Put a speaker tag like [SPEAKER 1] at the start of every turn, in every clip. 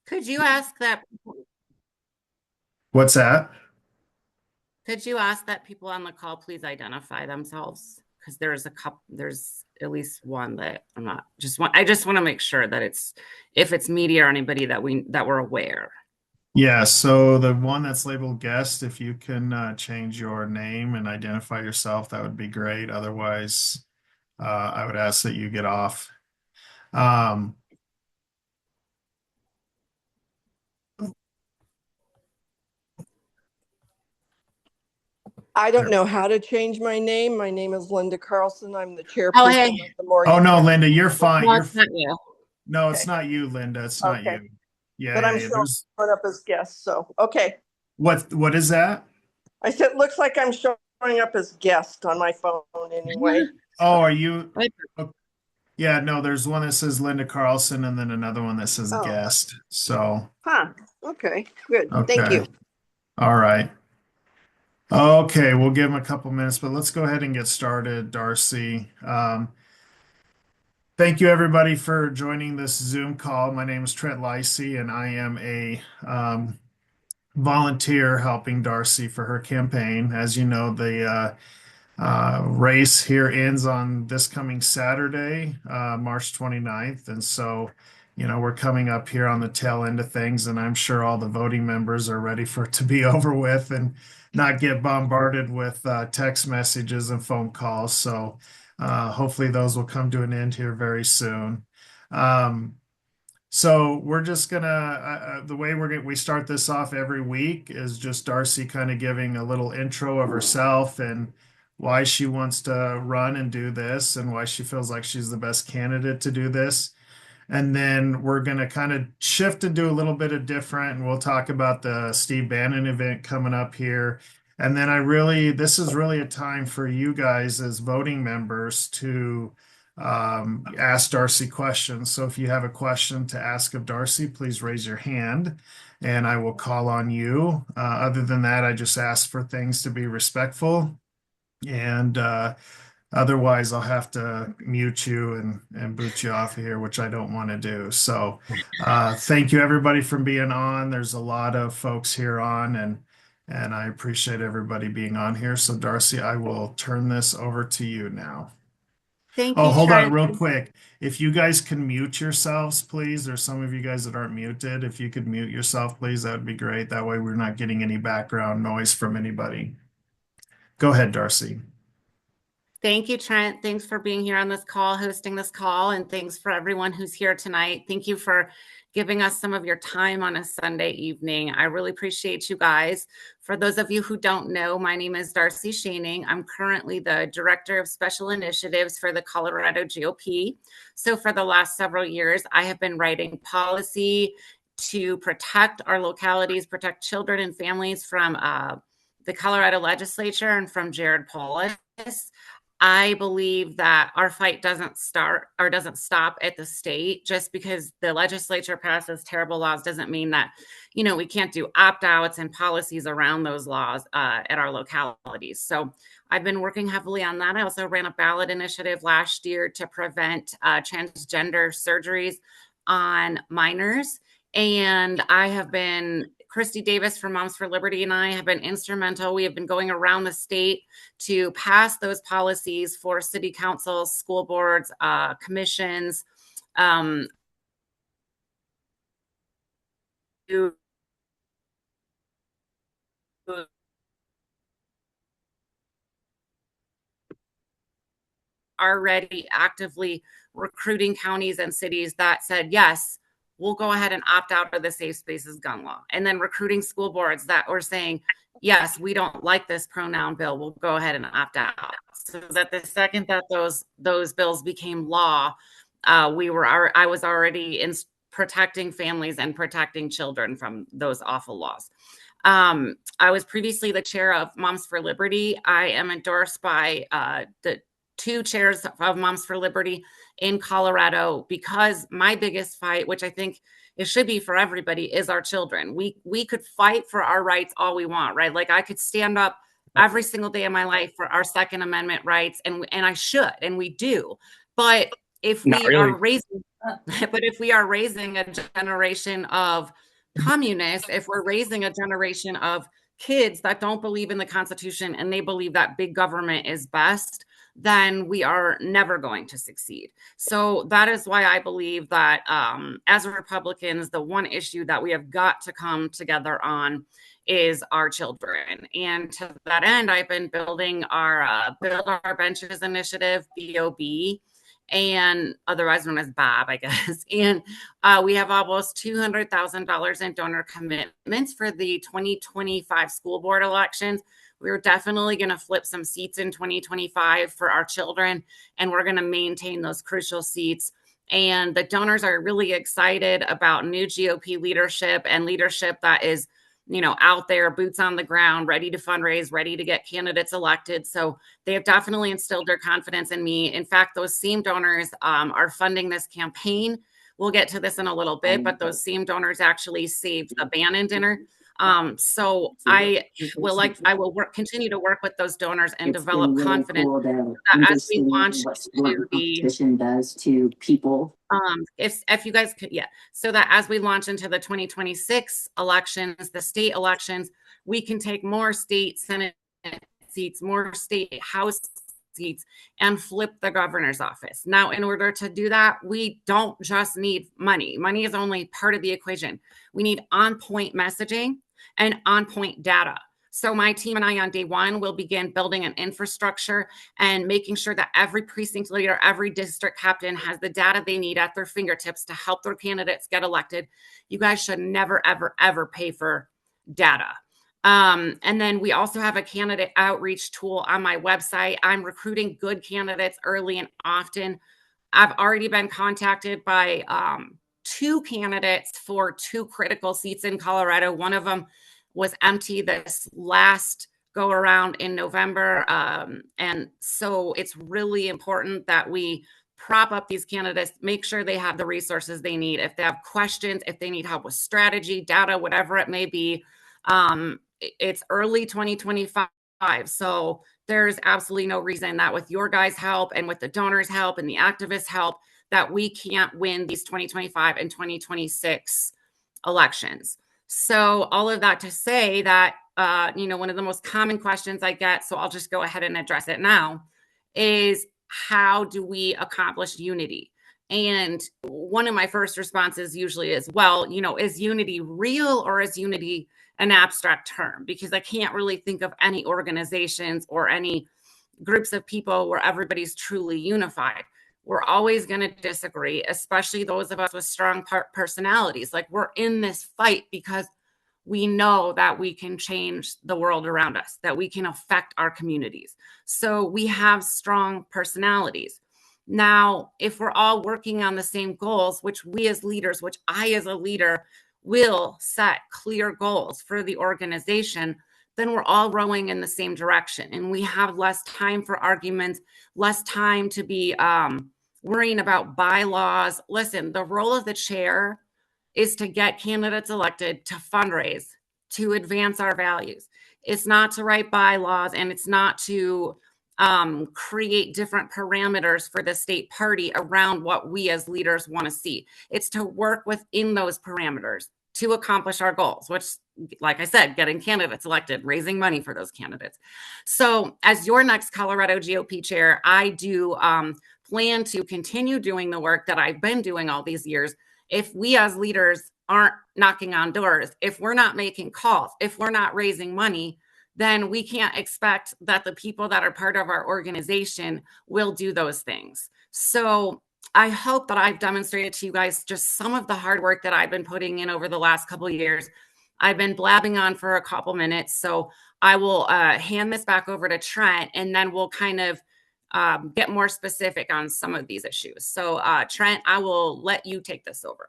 [SPEAKER 1] Could you ask that
[SPEAKER 2] What's that?
[SPEAKER 1] people on the call please identify themselves? Because there's at least one that I just want to make sure that if it's media or anybody that we're aware.
[SPEAKER 2] Yeah, so the one that's labeled guest, if you can change your name and identify yourself, that would be great. Otherwise, I would ask that you get off. Um,
[SPEAKER 3] I don't
[SPEAKER 2] there.
[SPEAKER 3] know how to change my name. My name is Linda Carlson. I'm the
[SPEAKER 1] Oh,
[SPEAKER 3] chairperson
[SPEAKER 1] hey.
[SPEAKER 3] of the
[SPEAKER 2] Oh
[SPEAKER 3] Morgan
[SPEAKER 2] no,
[SPEAKER 3] County.
[SPEAKER 2] Linda, you're fine.
[SPEAKER 1] No, it's not you.
[SPEAKER 2] No, it's
[SPEAKER 3] Okay.
[SPEAKER 2] not you, Linda. It's not
[SPEAKER 3] Okay.
[SPEAKER 2] you. Yeah,
[SPEAKER 3] But
[SPEAKER 2] yeah,
[SPEAKER 3] I'm
[SPEAKER 2] yeah.
[SPEAKER 3] showing up as guest. So, okay.
[SPEAKER 2] What is that?
[SPEAKER 3] I said, looks like I'm showing up as guest on my phone anyway.
[SPEAKER 2] Oh, are you?
[SPEAKER 1] Wait,
[SPEAKER 2] oh, Yeah, no, there's one that says Linda Carlson and then another one that says
[SPEAKER 3] Oh,
[SPEAKER 2] guest. So,
[SPEAKER 3] huh. Okay. Good. Thank
[SPEAKER 2] okay.
[SPEAKER 3] you.
[SPEAKER 2] All right. Okay, we'll give them a couple minutes, but let's go ahead and get started, Darcy. Thank you, everybody, for joining this Zoom call. My name is Trent Lacey, and I am a volunteer helping Darcy for her campaign. As you know, the race here ends on this coming Saturday, March 29th. And so, we're coming up here on the tail end of things, and I'm sure all the voting members are ready for it to be over with and not get bombarded with text messages and phone calls. So, hopefully, those will come to an end here very soon. Um, so we're just gonna the way we start this off every week is just Darcy kind of giving a little intro of herself and why she wants to run and do this and why she feels like she's the best candidate to do this. And then we're gonna kind of shift and do a little bit of different, and we'll talk about the Steve Bannon event coming up here. And then this is really a time for you guys as voting members to ask Darcy questions. So if you have a question to ask of Darcy, please raise your hand and I will call on you. Other than that, I just ask for things to be respectful and otherwise I'll have to mute you and boot you off of here, which I don't want to do. So thank you everybody for being on. There's a lot of folks here on and I appreciate everybody being on here. So Darcy, I will turn this over to you now.
[SPEAKER 1] thank
[SPEAKER 2] Oh,
[SPEAKER 1] you,
[SPEAKER 2] hold on
[SPEAKER 1] Trent.
[SPEAKER 2] real quick. If you guys can mute yourselves, please. There's some of you guys that aren't muted. If you could mute yourself, please, that would be great. That way we're not getting any background noise from anybody. Go ahead, Darcy.
[SPEAKER 1] Thank you, Trent. Thanks for being here on this call, hosting this call, and thanks for everyone who's here tonight. Thank you for giving us some of your time on a Sunday evening. I really appreciate you guys. For those of you who don't know, my name is Darcy Schoening. I'm currently the Director of Special Initiatives for the Colorado GOP. So for the last several years, I have been writing policy to protect our localities, protect children and families from the Colorado legislature and from Jared Polis. I believe that our fight doesn't stop at the state. Just because the legislature passes terrible laws doesn't mean that, we can't do opt outs and policies around those laws at our localities. So I've been working heavily on that. I also ran a ballot initiative last year to prevent transgender surgeries on minors. And Christy Davis from Moms for Liberty and I have been instrumental. We have been going around the state to pass those policies for city councils, school boards, commissions, um, who are already actively recruiting counties and cities that said, yes, we'll go ahead and opt out of the safe spaces gun law. And then recruiting school boards that were saying, yes, we don't like this pronoun bill, we'll go ahead and opt out. So that the second that those bills became law, I was already in protecting families and protecting children from those awful laws. I was previously the chair of Moms for Liberty. I am endorsed by the two chairs of Moms for Liberty in Colorado because my biggest fight, which I think it should be for everybody, is our children. We could fight for our rights all we want, right? Like I could stand up every single day of my life for our Second Amendment rights, and I should, and we do. But if
[SPEAKER 4] Not
[SPEAKER 1] we
[SPEAKER 4] really.
[SPEAKER 1] are raising But if we are raising a generation of communists, if we're raising a generation of kids that don't believe in the Constitution and they believe that big government is best, then we are never going to succeed. So that is why I believe that as Republicans, the one issue that we have got to come together on is our children. And to that end, I've been building our Build Our Benches initiative, BOB, and otherwise known as Bob, I guess. And we have almost $200,000 in donor commitments for the 2025 school board elections. We're definitely going to flip some seats in 2025 for our children, and we're going to maintain those crucial seats. And the donors are really excited about new GOP leadership and leadership that is, out there, boots on the ground, ready to fundraise, ready to get candidates elected. So they have definitely instilled their confidence in me. In fact, those same donors are funding this campaign. We'll get to this in a little bit, but those same donors actually saved the Bannon dinner. So I will continue to work with those donors and develop confidence
[SPEAKER 4] cool
[SPEAKER 1] that as we launch into the
[SPEAKER 4] competition does to people.
[SPEAKER 1] If you guys could, yeah, so that as we launch into the 2026 elections, the state elections, we can take more state Senate seats, more state House seats, and flip the governor's office. Now, in order to do that, we don't just need money. Money is only part of the equation. We need on-point messaging and on-point data. So my team and I on day one will begin building an infrastructure and making sure that every precinct leader, every district captain has the data they need at their fingertips to help their candidates get elected. You guys should never, ever, ever pay for data. And then we also have a candidate outreach tool on my website. I'm recruiting good candidates early and often. I've already been contacted by 2 candidates for 2 critical seats in Colorado. One of them was empty this last go around in November. And so it's really important that we prop up these candidates, make sure they have the resources they need. If they have questions, if they need help with strategy, data, whatever it may be, it's early 2025. So there's absolutely no reason that with your guys' help and with the donors' help and the activists' help, that we can't win these 2025 and 2026 elections. So all of that to say that, one of the most common questions I get, so I'll just go ahead and address it now, is how do we accomplish unity? And one of my first responses usually is, well, is unity real or is unity an abstract term? Because I can't really think of any organizations or any groups of people where everybody's truly unified. We're always going to disagree, especially those of us with strong personalities. Like, we're in this fight because we know that we can change the world around us, that we can affect our communities. So we have strong personalities. Now, if we're all working on the same goals, which we as leaders, which I as a leader will set clear goals for the organization, then we're all rowing in the same direction. And we have less time for arguments, less time to be worrying about bylaws. Listen, the role of the chair is to get candidates elected, to fundraise, to advance our values. It's not to write bylaws, and it's not to create different parameters for the state party around what we as leaders want to see. It's to work within those parameters to accomplish our goals, which, like I said, getting candidates elected, raising money for those candidates. So as your next Colorado GOP chair, I do plan to continue doing the work that I've been doing all these years. If we as leaders aren't knocking on doors, if we're not making calls, if we're not raising money, then we can't expect that the people that are part of our organization will do those things. So I hope that I've demonstrated to you guys just some of the hard work that I've been putting in over the last couple of years. I've been blabbing on for a couple minutes, so I will hand this back over to Trent, and then we'll kind of get more specific on some of these issues. So Trent, I will let you take this over.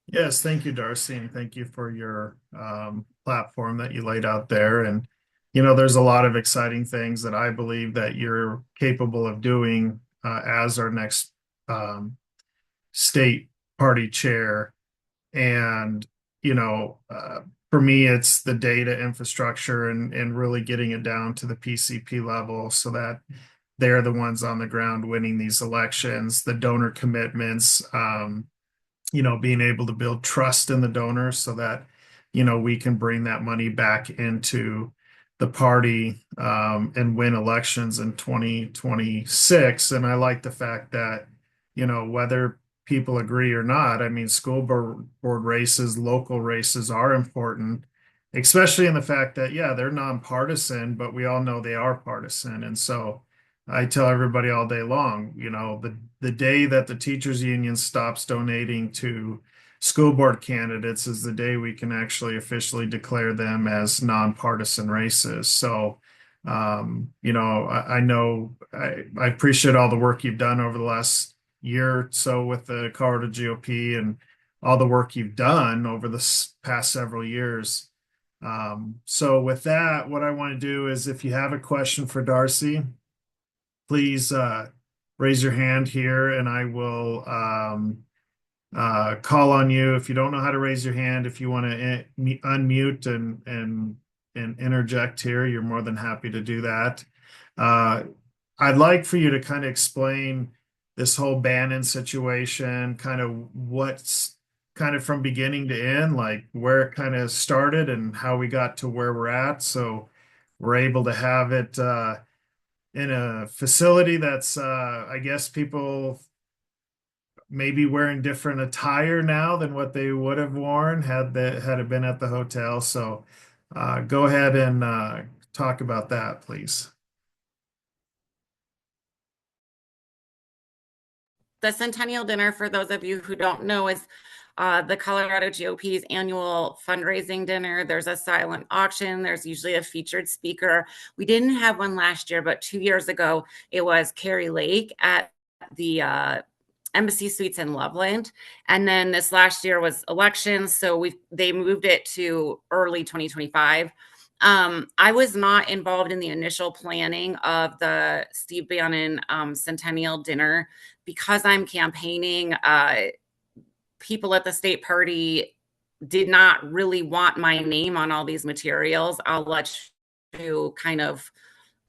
[SPEAKER 2] Yes, thank you, Darcy, and thank you for your platform that you laid out there. And there's a lot of exciting things that I believe that you're capable of doing as our next state party chair. And for me, it's the data infrastructure and really getting it down to the PCP level so that they're the ones on the ground winning these elections, the donor commitments, being able to build trust in the donors so that, we can bring that money back into the party and win elections in 2026. And I like the fact that, whether people agree or not, I mean, school board races, local races are important, especially in the fact that, yeah, they're nonpartisan, but we all know they are partisan. And so I tell everybody all day long, the day that the teachers union stops donating to school board candidates is the day we can actually officially declare them as nonpartisan races. So, I know I appreciate all the work you've done over the last year or so with the Colorado GOP and all the work you've done over the past several years. So with that, what I want to do is if you have a question for Darcy, please raise your hand here and I will call on you. If you don't know how to raise your hand, if you want to unmute and interject here, you're more than happy to do that. I'd like for you to kind of explain this whole Bannon situation, kind of what's kind of from beginning to end, like where it kind of started and how we got to where we're at. So we're able to have it in a facility that's, I guess people maybe wearing different attire now than what they would have worn had it been at the hotel. So go ahead and talk about that, please.
[SPEAKER 1] The Centennial Dinner, for those of you who don't know, is the Colorado GOP's annual fundraising dinner. There's a silent auction. There's usually a featured speaker. We didn't have one last year, but 2 years ago, it was Carrie Lake at the Embassy Suites in Loveland. And then this last year was elections. So they moved it to early 2025. I was not involved in the initial planning of the Steve Bannon Centennial Dinner because I'm campaigning. People at the state party did not really want my name on all these materials. I'll let you kind of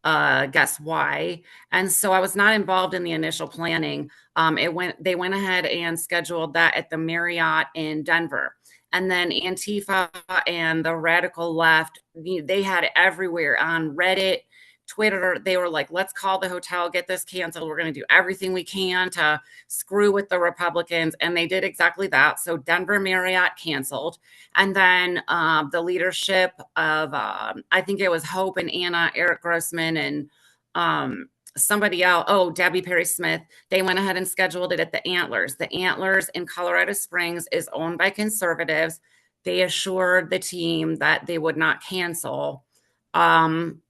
[SPEAKER 1] guess why. And so I was not involved in the initial planning. They went ahead and scheduled that at the Marriott in Denver. And then Antifa and the radical left, they had it everywhere on Reddit, Twitter. They were like, let's call the hotel, get this canceled. We're going to do everything we can to screw with the Republicans. And they did exactly that. So Denver Marriott canceled. And then the leadership of, I think it was Hope and Anna, Eric Grossman, and somebody else, Debbie Perry Smith, they went ahead and scheduled it at the Antlers. The Antlers in Colorado Springs is owned by conservatives. They assured the team that they would not cancel.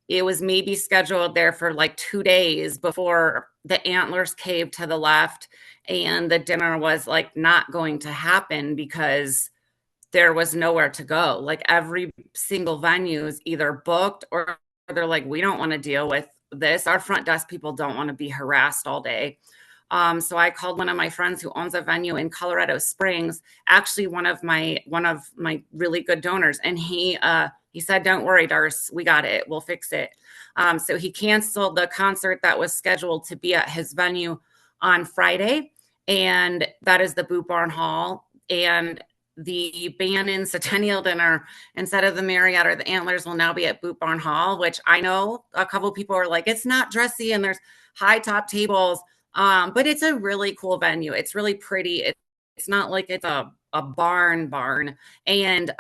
[SPEAKER 1] It was maybe scheduled there for like 2 days before the Antlers caved to the left, and the dinner was like not going to happen because there was nowhere to go. Like every single venue is either booked or they're like, we don't want to deal with this. Our front desk people don't want to be harassed all day. So I called one of my friends who owns a venue in Colorado Springs, actually one of my really good donors, and he said, "Don't worry, Darce, we got it. We'll fix it." So he canceled the concert that was scheduled to be at his venue on Friday, and that is the Boot Barn Hall. And the Bannon Centennial Dinner, instead of the Marriott or the Antlers, will now be at Boot Barn Hall, which I know a couple of people are like, it's not dressy and there's high top tables. But it's a really cool venue. It's really pretty. It's not like it's a barn. And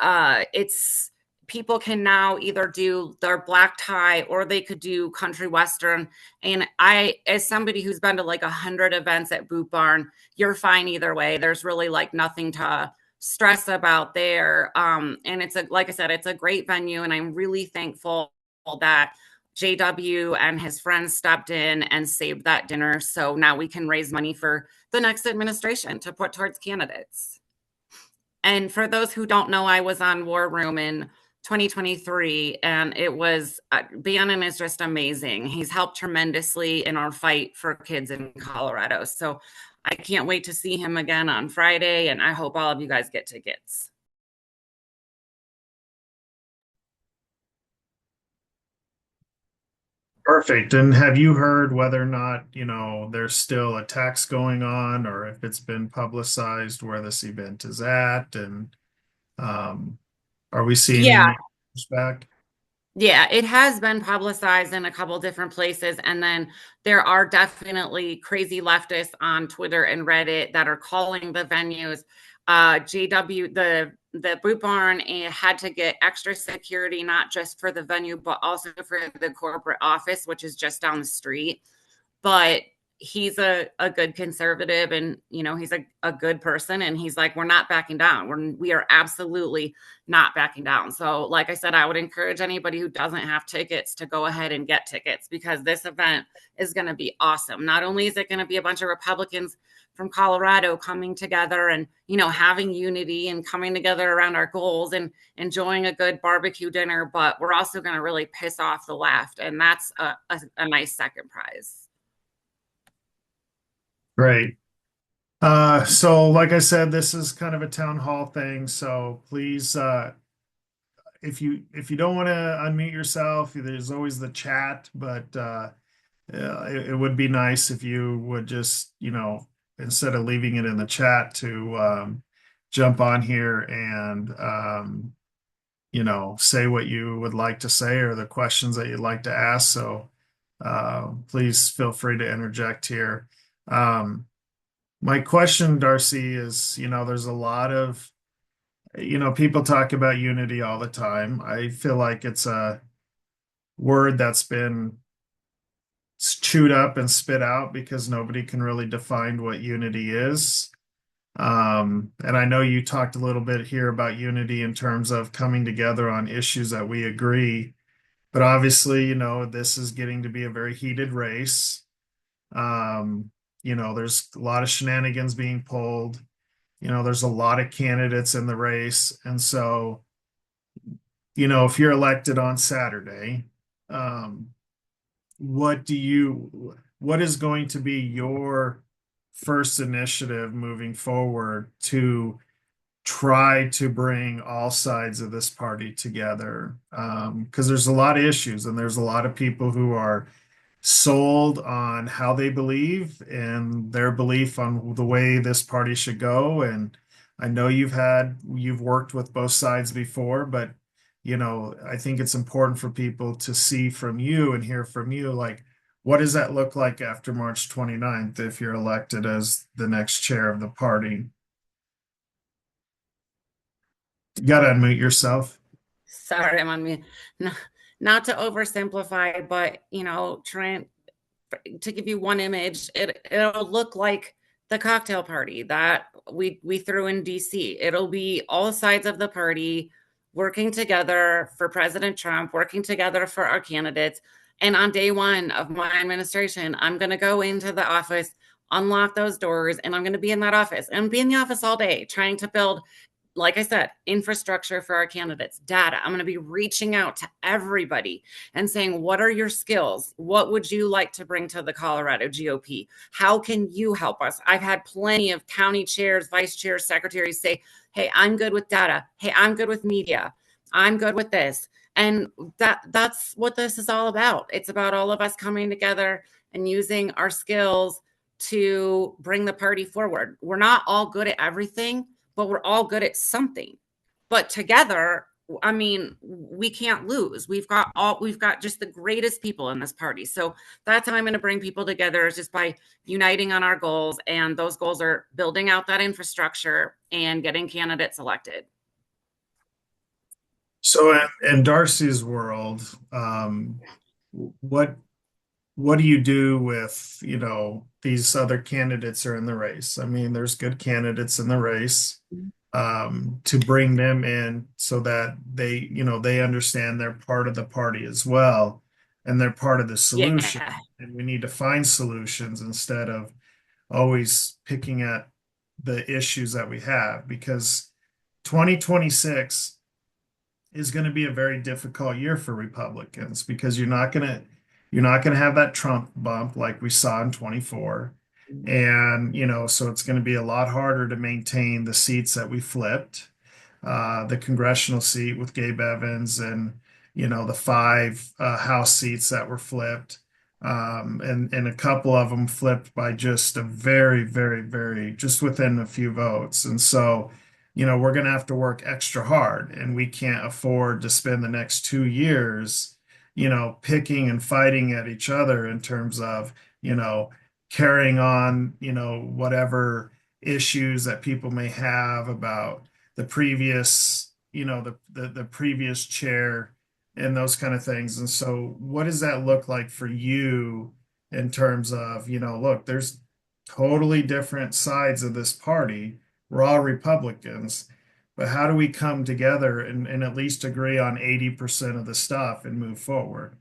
[SPEAKER 1] it's people can now either do their black tie or they could do country western. And I, as somebody who's been to like 100 events at Boot Barn, you're fine either way. There's really like nothing to stress about there. And it's like I said, it's a great venue, and I'm really thankful that JW and his friends stepped in and saved that dinner. So now we can raise money for the next administration to put towards candidates. And for those who don't know, I was on War Room in 2023, and it was Bannon is just amazing. He's helped tremendously in our fight for kids in Colorado. So I can't wait to see him again on Friday, and I hope all of you guys get tickets.
[SPEAKER 2] Perfect. And have you heard whether or not, there's still attacks going on or if it's been publicized where this event is at? And um, are we seeing
[SPEAKER 1] Yeah,
[SPEAKER 2] any pushback?
[SPEAKER 1] yeah, it has been publicized in a couple different places. And then there are definitely crazy leftists on Twitter and Reddit that are calling the venues. JW, the Boot Barn had to get extra security, not just for the venue, but also for the corporate office, which is just down the street. But he's a good conservative, and he's a good person, and he's like, we're not backing down. We are absolutely not backing down. So like I said, I would encourage anybody who doesn't have tickets to go ahead and get tickets, because this event is going to be awesome. Not only is it going to be a bunch of Republicans from Colorado coming together and having unity and coming together around our goals and enjoying a good barbecue dinner, but we're also going to really piss off the left, and that's a nice second prize.
[SPEAKER 2] Great. So like I said, this is kind of a town hall thing. So please, if you don't want to unmute yourself, there's always the chat, but it would be nice if you would just, instead of leaving it in the chat, to jump on here and say what you would like to say or the questions that you'd like to ask. So please feel free to interject here. My question, Darcy, is, there's a lot of, people talk about unity all the time. I feel like it's a word that's been chewed up and spit out because nobody can really define what unity is. And I know you talked a little bit here about unity in terms of coming together on issues that we agree, but obviously, this is getting to be a very heated race. There's a lot of shenanigans being pulled. There's a lot of candidates in the race. And so, if you're elected on Saturday, um, what is going to be your first initiative moving forward to try to bring all sides of this party together? Because there's a lot of issues and there's a lot of people who are sold on how they believe and their belief on the way this party should go. And I know you've worked with both sides before, but I think it's important for people to see from you and hear from you, like, what does that look like after March 29th if you're elected as the next chair of the party? You got to unmute yourself.
[SPEAKER 1] Sorry, I'm on mute. Not to oversimplify, but Trent, to give you one image, it'll look like the cocktail party that we threw in DC. It'll be all sides of the party working together for President Trump, working together for our candidates. And on day one of my administration, I'm going to go into the office, unlock those doors, and I'm going to be in that office and be in the office all day trying to build, like I said, infrastructure for our candidates, data. I'm going to be reaching out to everybody and saying, what are your skills? What would you like to bring to the Colorado GOP? How can you help us? I've had plenty of county chairs, vice chairs, secretaries say, hey, I'm good with data. Hey, I'm good with media. I'm good with this. And that's what this is all about. It's about all of us coming together and using our skills to bring the party forward. We're not all good at everything, but we're all good at something. But together, I mean, we can't lose. We've got just the greatest people in this party. So that's how I'm going to bring people together, is just by uniting on our goals. And those goals are building out that infrastructure and getting candidates elected.
[SPEAKER 2] So in Darcy's world, what what do you do with, these other candidates are in the race? I mean, there's good candidates in the race, to bring them in so that they understand they're part of the party as well, and they're part of the solution.
[SPEAKER 1] Yeah.
[SPEAKER 2] And we need to find solutions instead of always picking at the issues that we have, because 2026 is going to be a very difficult year for Republicans because you're not going to have that Trump bump like we saw in 24. And, so it's going to be a lot harder to maintain the seats that we flipped, the congressional seat with Gabe Evans and, the five House seats that were flipped. and a couple of them flipped by just a very, very, very, just within a few votes. And so, we're going to have to work extra hard, and we can't afford to spend the next 2 years, picking and fighting at each other in terms of, you know, carrying on, whatever issues that people may have about the previous, the previous chair and those kind of things. And so, what does that look like for you in terms of, look, there's totally different sides of this party. We're all Republicans, but how do we come together and at least agree on 80% of the stuff and move forward?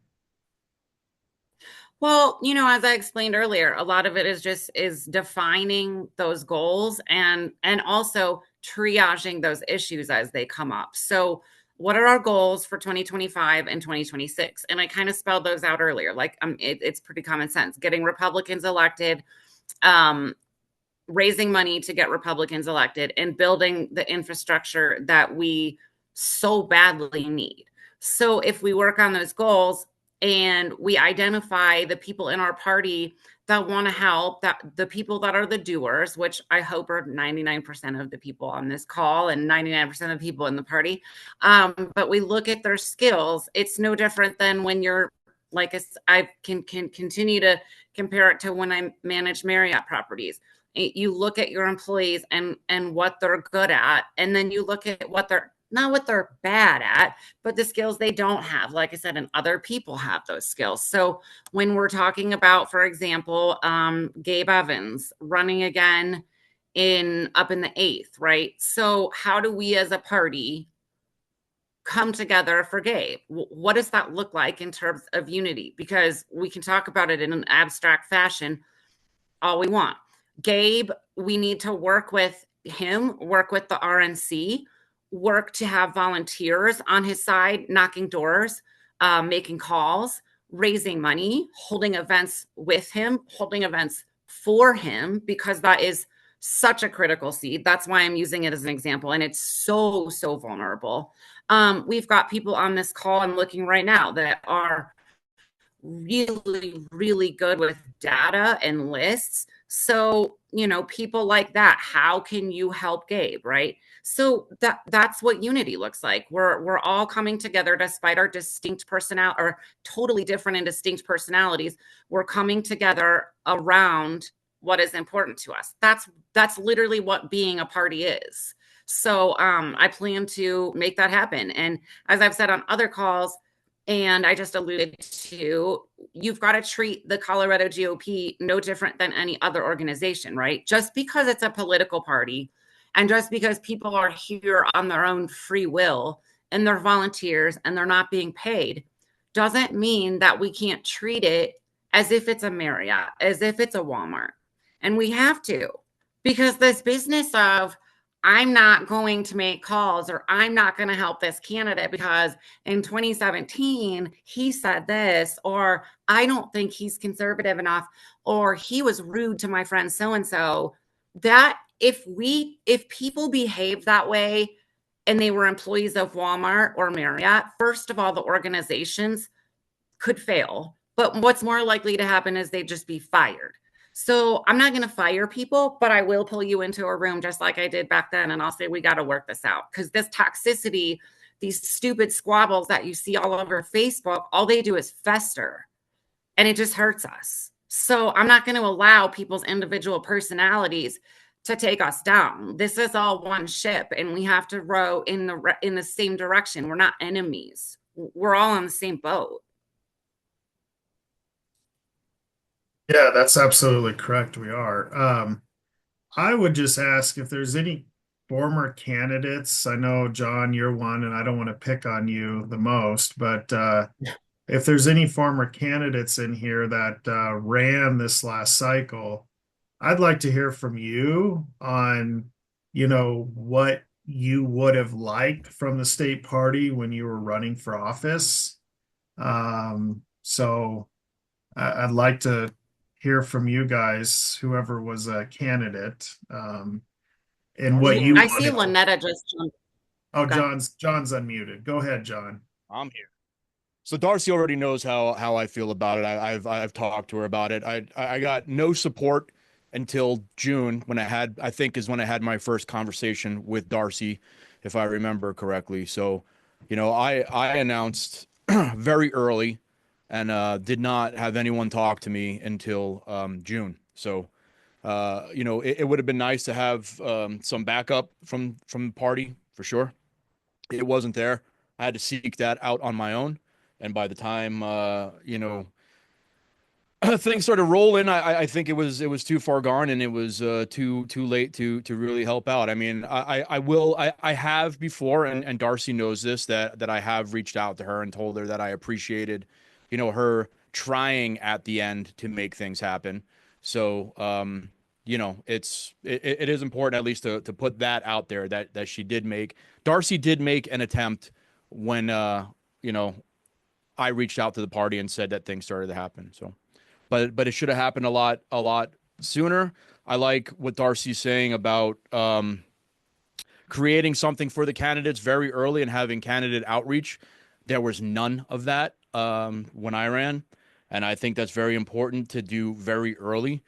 [SPEAKER 1] Well, as I explained earlier, a lot of it is defining those goals and also triaging those issues as they come up. So, what are our goals for 2025 and 2026? And I kind of spelled those out earlier. Like, it's pretty common sense. Getting Republicans elected, um, raising money to get Republicans elected, and building the infrastructure that we so badly need. So if we work on those goals and we identify the people in our party that want to help, that the people that are the doers, which I hope are 99% of the people on this call and 99% of the people in the party, but we look at their skills. It's no different than when you're like I can continue to compare it to when I manage Marriott properties. You look at your employees and what they're good at, and then you look at what they're not what they're bad at, but the skills they don't have. Like I said, and other people have those skills. So when we're talking about, for example, Gabe Evans running again up in the 8th, right? So how do we as a party come together for Gabe? What does that look like in terms of unity? Because we can talk about it in an abstract fashion all we want. Gabe, we need to work with him, work with the RNC, work to have volunteers on his side, knocking doors, making calls, raising money, holding events with him, holding events for him, because that is such a critical seed. That's why I'm using it as an example. And it's so, so vulnerable. We've got people on this call I'm looking right now that are really, really good with data and lists. So, people like that, how can you help Gabe, right? So that's what unity looks like. We're all coming together despite our distinct personality or totally different and distinct personalities. We're coming together around what is important to us. That's literally what being a party is. So I plan to make that happen. And as I've said on other calls, and I just alluded to, you've got to treat the Colorado GOP no different than any other organization, right? Just because it's a political party and just because people are here on their own free will and they're volunteers and they're not being paid doesn't mean that we can't treat it as if it's a Marriott, as if it's a Walmart. And we have to, because this business of I'm not going to make calls or I'm not going to help this candidate because in 2017 he said this, or I don't think he's conservative enough, or he was rude to my friend so and so. That if people behave that way and they were employees of Walmart or Marriott, first of all, the organizations could fail, but what's more likely to happen is they'd just be fired. So I'm not going to fire people, but I will pull you into a room just like I did back then. And I'll say, we got to work this out, because this toxicity, these stupid squabbles that you see all over Facebook, all they do is fester and it just hurts us. So I'm not going to allow people's individual personalities to take us down. This is all one ship and we have to row in the same direction. We're not enemies. We're all on the same boat.
[SPEAKER 2] Yeah, that's absolutely correct. We are. I would just ask if there's any former candidates. I know, John, you're one, and I don't want to pick on you the most, but if there's any former candidates in here that ran this last cycle, I'd like to hear from you on, what you would have liked from the state party when you were running for office. So I'd like to hear from you guys, whoever was a candidate, and what you
[SPEAKER 1] I see
[SPEAKER 2] wanted.
[SPEAKER 1] Lynetta just jumped.
[SPEAKER 2] Oh,
[SPEAKER 1] Okay.
[SPEAKER 2] John's unmuted. Go ahead, John.
[SPEAKER 5] I'm here. So Darcy already knows how I feel about it. I've talked to her about it. I got no support until June when I think is when I had my first conversation with Darcy, if I remember correctly. So, I announced very early and did not have anyone talk to me until June. So, it would have been nice to have some backup from the party for sure. It wasn't there. I had to seek that out on my own. And by the time things started rolling, I think it was too far gone, and it was too late to really help out. I mean, I have before, and Darcy knows this, that I have reached out to her and told her that I appreciated, her trying at the end to make things happen. So it is important at least to put that out there that Darcy did make an attempt when I reached out to the party and said that things started to happen. So, but it should have happened a lot sooner. I like what Darcy's saying about creating something for the candidates very early and having candidate outreach. There was none of that when I ran, and I think that's very important to do very early.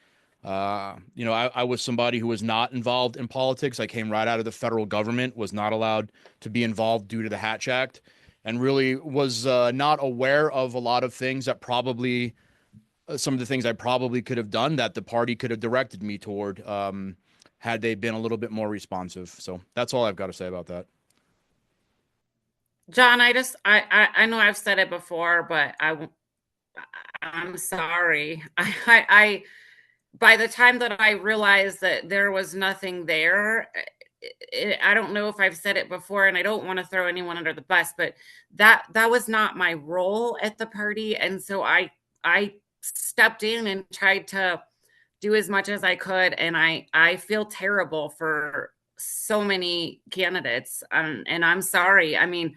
[SPEAKER 5] I was somebody who was not involved in politics. I came right out of the federal government, was not allowed to be involved due to the Hatch Act, and really was not aware of a lot of things that probably some of the things I probably could have done that the party could have directed me toward had they been a little bit more responsive. So that's all I've got to say about that.
[SPEAKER 1] John, I know I've said it before, but I'm sorry. I by the time that I realized that there was nothing there, I don't know if I've said it before, and I don't want to throw anyone under the bus, but that was not my role at the party, and so I stepped in and tried to do as much as I could, and I feel terrible for so many candidates, and I'm sorry. I mean,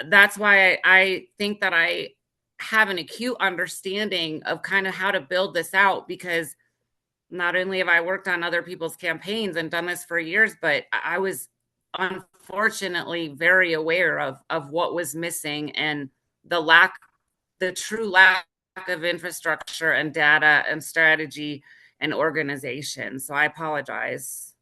[SPEAKER 1] that's why I think that I have an acute understanding of kind of how to build this out, because not only have I worked on other people's campaigns and done this for years, but I was unfortunately very aware of what was missing and the true lack of infrastructure and data and strategy and organization. So I apologize.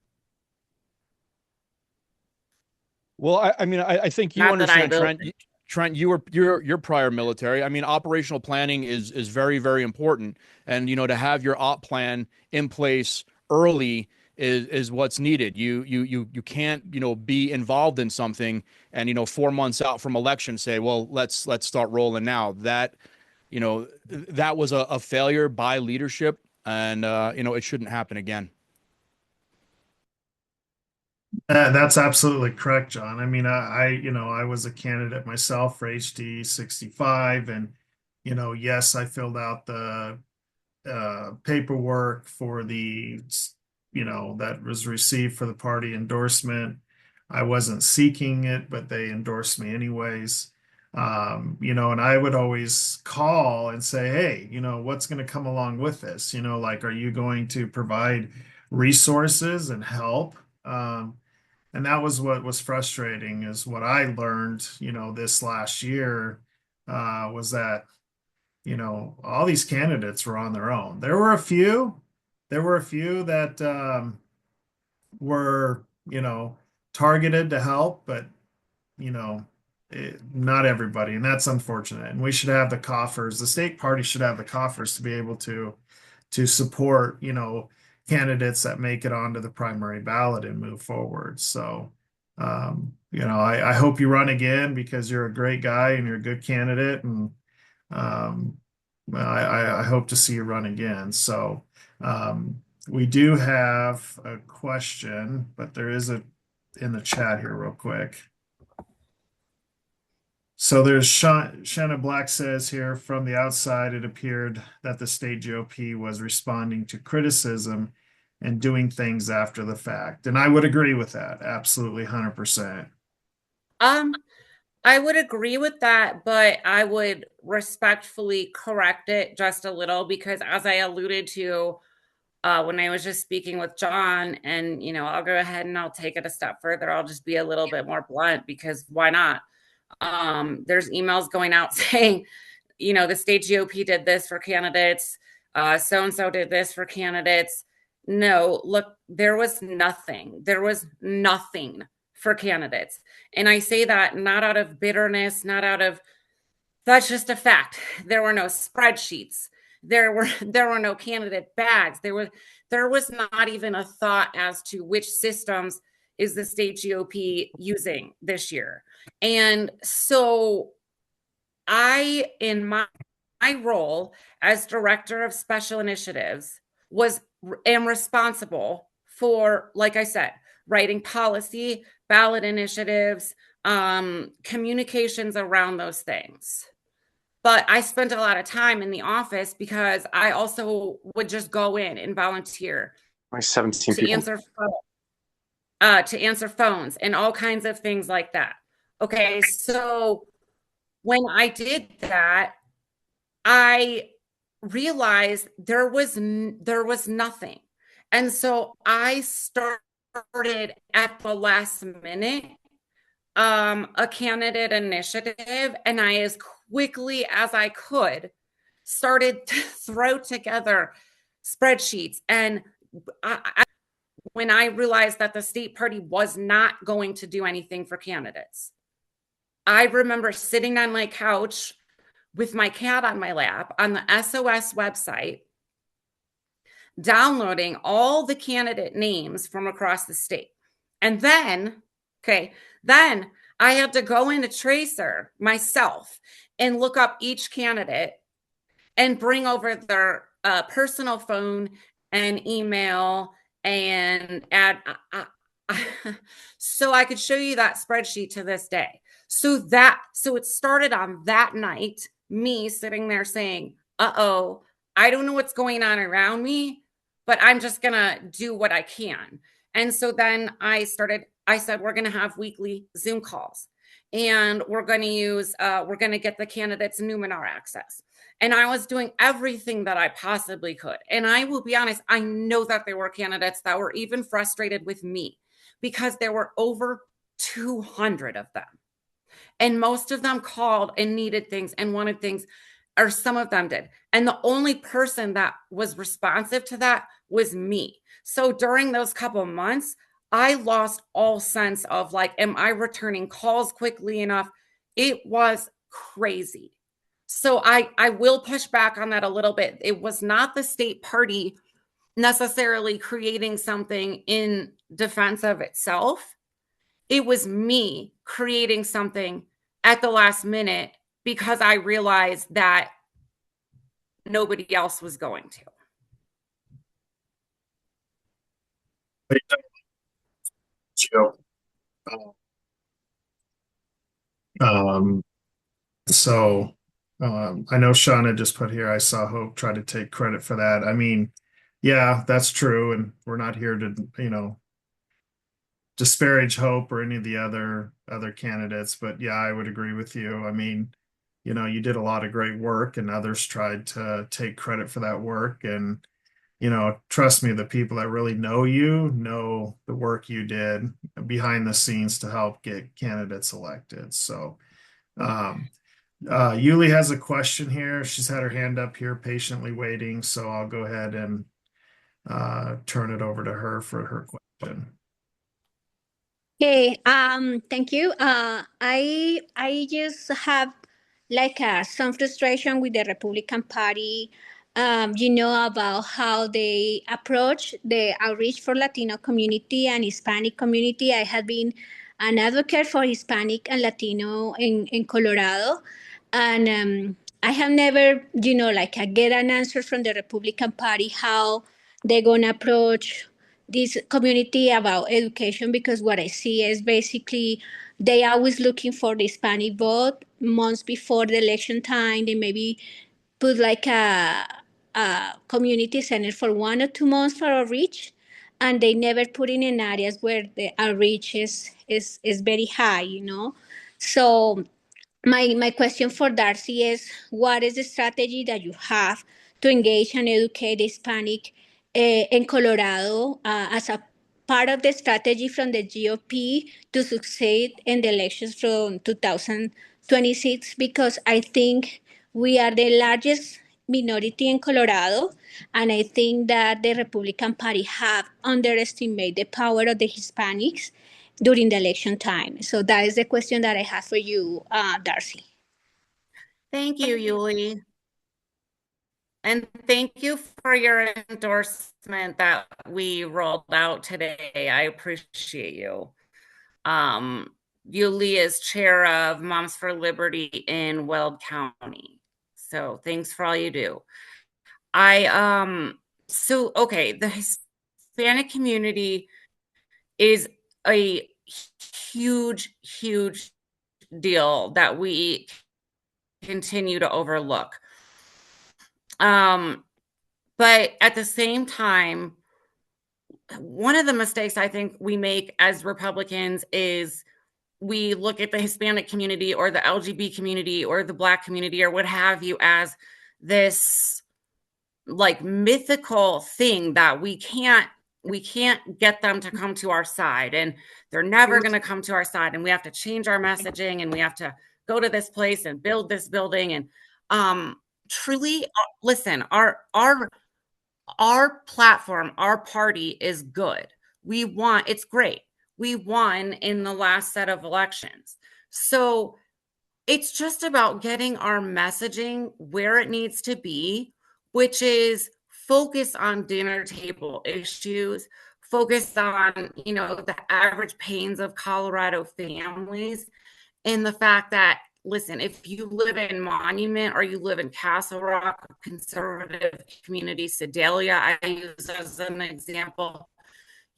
[SPEAKER 5] Well, I mean, I think you
[SPEAKER 1] Not that I
[SPEAKER 5] understand,
[SPEAKER 1] built
[SPEAKER 5] Trent. Trent, you're prior military. I mean, operational planning is very, very important, and to have your op plan in place early is what's needed. You can't be involved in something and 4 months out from election say, well, let's start rolling now. That was a failure by leadership, and it shouldn't happen again.
[SPEAKER 2] That's absolutely correct, John. I mean, I was a candidate myself for HD 65, and yes, I filled out the paperwork for that was received for the party endorsement. I wasn't seeking it, but they endorsed me anyways. And I would always call and say, hey, what's going to come along with this? Like, are you going to provide resources and help? And that was what was frustrating is what I learned, this last year, was that, all these candidates were on their own. There were a few that were, targeted to help, but, not everybody. And that's unfortunate. And we should have the coffers. The state party should have the coffers to be able to support, candidates that make it onto the primary ballot and move forward. So, I hope you run again because you're a great guy and you're a good candidate, and um, I hope to see you run again. So, we do have a question, but there is in the chat here real quick. So there's Shanna Black says here, from the outside, it appeared that the state GOP was responding to criticism and doing things after the fact. And I would agree with that. Absolutely 100%.
[SPEAKER 1] I would agree with that, but I would respectfully correct it just a little, because as I alluded to when I was just speaking with John, and I'll go ahead and I'll take it a step further. I'll just be a little bit more blunt, because why not? There's emails going out saying, the state GOP did this for candidates. So-and-so did this for candidates. No, look, there was nothing. There was nothing for candidates. And I say that not out of bitterness, that's just a fact. There were no spreadsheets. There were no candidate bags. There was not even a thought as to which systems is the state GOP using this year. And so I, in my role as director of special initiatives, am responsible for, like I said, writing policy, ballot initiatives, communications around those things. But I spent a lot of time in the office because I also would just go in and volunteer
[SPEAKER 6] Like 17
[SPEAKER 1] to
[SPEAKER 6] people.
[SPEAKER 1] answer phones and all kinds of things like that. Okay, so when I did that, I realized there was nothing. And so I started at the last minute a candidate initiative, and I, as quickly as I could, started to throw together spreadsheets. And when I realized that the state party was not going to do anything for candidates, I remember sitting on my couch with my cat on my lap on the SOS website, downloading all the candidate names from across the state. And then I had to go into Tracer myself and look up each candidate and bring over their personal phone and email and add. So I could show you that spreadsheet to this day. So it started on that night, me sitting there saying, uh-oh, I don't know what's going on around me, but I'm just going to do what I can. And so then I said, we're going to have weekly Zoom calls, and we're going to get the candidates Numenar access. And I was doing everything that I possibly could. And I will be honest, I know that there were candidates that were even frustrated with me because there were over 200 of them. And most of them called and needed things and wanted things, or some of them did. And the only person that was responsive to that was me. So during those couple of months, I lost all sense of am I returning calls quickly enough? It was crazy. So I will push back on that a little bit. It was not the state party necessarily creating something in defense of itself. It was me creating something at the last minute because I realized that nobody else was going to.
[SPEAKER 2] Um, I know Shauna just put here, I saw Hope try to take credit for that. I mean, yeah, that's true. And we're not here to, disparage Hope or any of the other candidates, but yeah, I would agree with you. I mean, you did a lot of great work and others tried to take credit for that work. And, trust me, the people that really know you know the work you did behind the scenes to help get candidates elected. So, Yuli has a question here. She's had her hand up here patiently waiting. So I'll go ahead and turn it over to her for her question.
[SPEAKER 7] Okay, thank you. I just have some frustration with the Republican Party, about how they approach the outreach for Latino community and Hispanic community. I have been an advocate for Hispanic and Latino in Colorado, and I have never, get an answer from the Republican Party how they're gonna approach this community about education, because what I see is basically they always looking for the Hispanic vote months before the election time. They maybe put a community center for 1 or 2 months for outreach, and they never put in areas where the outreach is very high. So my question for Darcy is, what is the strategy that you have to engage and educate Hispanic in Colorado as a part of the strategy from the GOP to succeed in the elections from 2026, because I think we are the largest minority in Colorado, and I think that the Republican Party have underestimated the power of the Hispanics during the election time. So that is the question that I have for you, Darcy.
[SPEAKER 1] Thank you, Yuli. And thank you for your endorsement that we rolled out today. I appreciate you. Yuli is chair of Moms for Liberty in Weld County. So thanks for all you do. Okay, the Hispanic community is a huge, huge deal that we continue to overlook. But at the same time, one of the mistakes I think we make as Republicans is we look at the Hispanic community or the LGBT community or the Black community or what have you as this like mythical thing that we can't get them to come to our side, and they're never going to come to our side, and we have to change our messaging, and we have to go to this place and build this building. And truly, listen, our platform, our party is good. It's great. We won in the last set of elections. So it's just about getting our messaging where it needs to be, which is focus on dinner table issues, focus on, the average pains of Colorado families, and the fact that, listen, if you live in Monument or you live in Castle Rock, conservative community, Sedalia, I use as an example,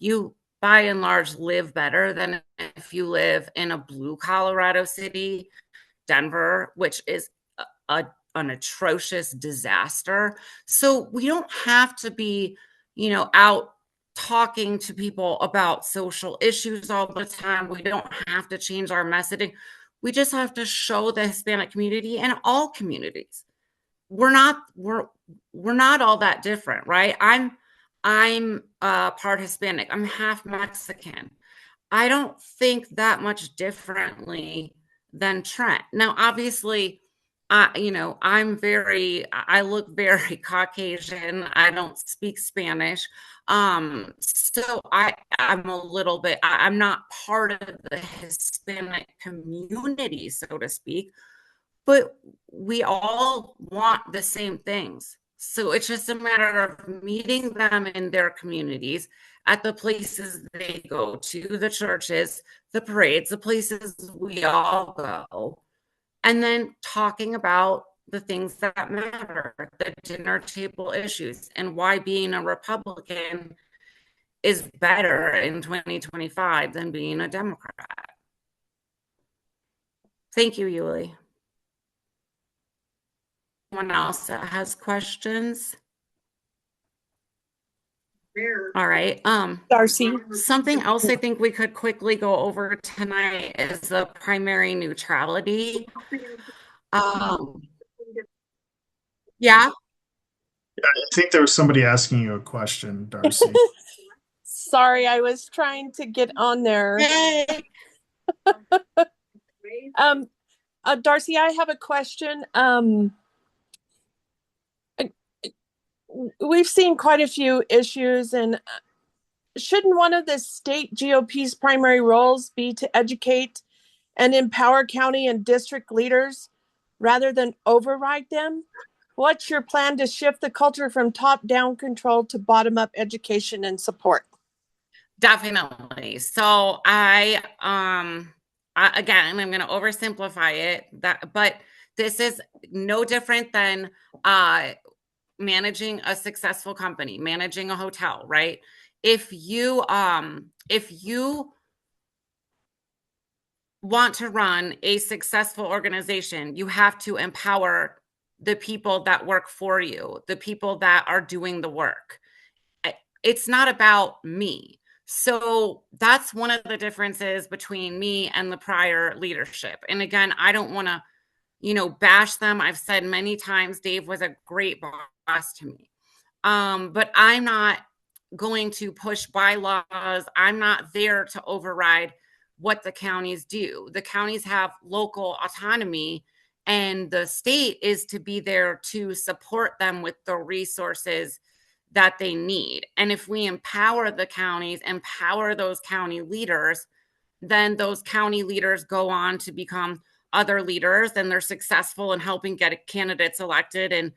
[SPEAKER 1] you by and large live better than if you live in a blue Colorado city, Denver, which is an atrocious disaster. So we don't have to be, out talking to people about social issues all the time. We don't have to change our messaging. We just have to show the Hispanic community and all communities we're not all that different, right? I'm part Hispanic. I'm half Mexican. I don't think that much differently than Trent. Now, obviously, I look very Caucasian. I don't speak Spanish. So I'm a little bit, I'm not part of the Hispanic community, so to speak, but we all want the same things. So it's just a matter of meeting them in their communities, at the places they go to, the churches, the parades, the places we all go, and then talking about the things that matter, the dinner table issues, and why being a Republican is better in 2025 than being a Democrat. Thank you, Yuli. Anyone else that has questions? All right.
[SPEAKER 3] Darcy.
[SPEAKER 1] Something else I think we could quickly go over tonight is the primary neutrality. Yeah.
[SPEAKER 2] I think there was somebody asking you a question, Darcy.
[SPEAKER 3] Sorry, I was trying to get on there.
[SPEAKER 1] Hey.
[SPEAKER 3] Darcy, I have a question. We've seen quite a few issues, and shouldn't one of the state GOP's primary roles be to educate and empower county and district leaders rather than override them? What's your plan to shift the culture from top-down control to bottom-up education and support?
[SPEAKER 1] Definitely. So again, I'm going to oversimplify it, but this is no different than managing a successful company, managing a hotel, right? If you want to run a successful organization, you have to empower the people that work for you, the people that are doing the work. It's not about me. So that's one of the differences between me and the prior leadership. And again, I don't want to, bash them. I've said many times, Dave was a great boss to me. But I'm not going to push bylaws. I'm not there to override what the counties do. The counties have local autonomy, and the state is to be there to support them with the resources that they need. And if we empower the counties, empower those county leaders, then those county leaders go on to become other leaders, and they're successful in helping get candidates elected. And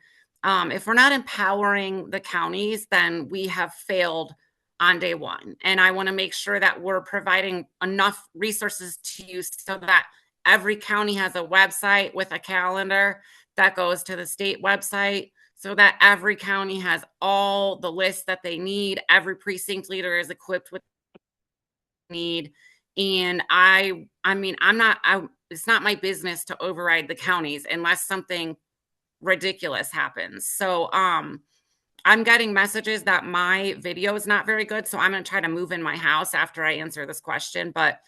[SPEAKER 1] if we're not empowering the counties, then we have failed on day one. And I want to make sure that we're providing enough resources to you so that every county has a website with a calendar that goes to the state website, so that every county has all the lists that they need. Every precinct leader is equipped with need. And it's not my business to override the counties unless something ridiculous happens. So I'm getting messages that my video is not very good, so I'm going to try to move in my house after I answer this question. But